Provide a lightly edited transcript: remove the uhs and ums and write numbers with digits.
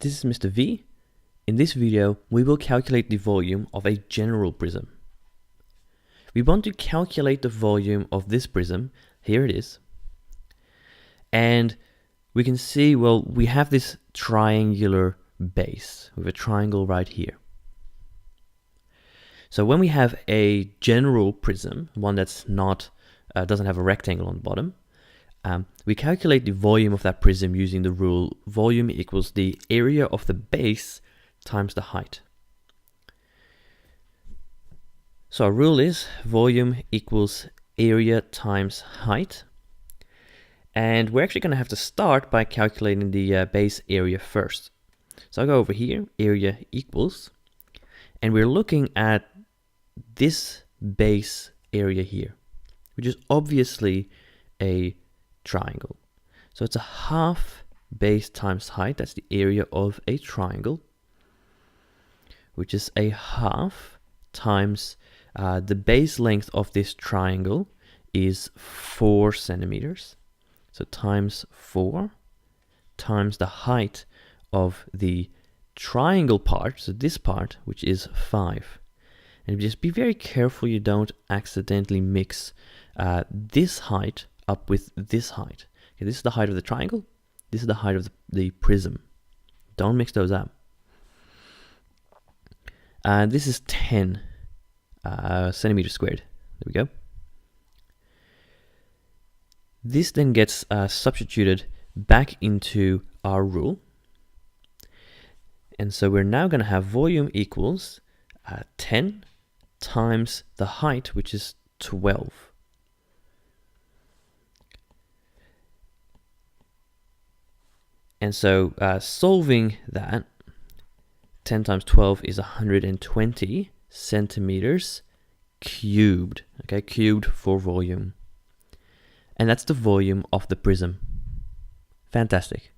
This is Mr. V. In this video, we will calculate the volume of a general prism. We want to calculate the volume of this prism. Here it is. And we can see, well, we have this triangular base with a triangle right here. So when we have a general prism, one that's not doesn't have a rectangle on the bottom, we calculate the volume of that prism using the rule volume equals the area of the base times the height. So our rule is volume equals area times height. And we're actually going to have to start by calculating the base area first. So I'll go over here, area equals, and we're looking at this base area here, which is obviously a triangle. So it's a half base times height. That's the area of a triangle, which is a half times the base length of this triangle is 4 centimeters. So times 4 times the height of the triangle part, so this part, which is 5. And just be very careful you don't accidentally mix this height up with this height. Okay, this is the height of the triangle. This is the height of the prism. Don't mix those up. This is 10 centimeters squared. There we go. This then gets substituted back into our rule. And so we're now going to have volume equals 10 times the height, which is 12. And so solving that, 10 times 12 is 120 centimeters cubed. Okay, cubed for volume. And that's the volume of the prism. Fantastic.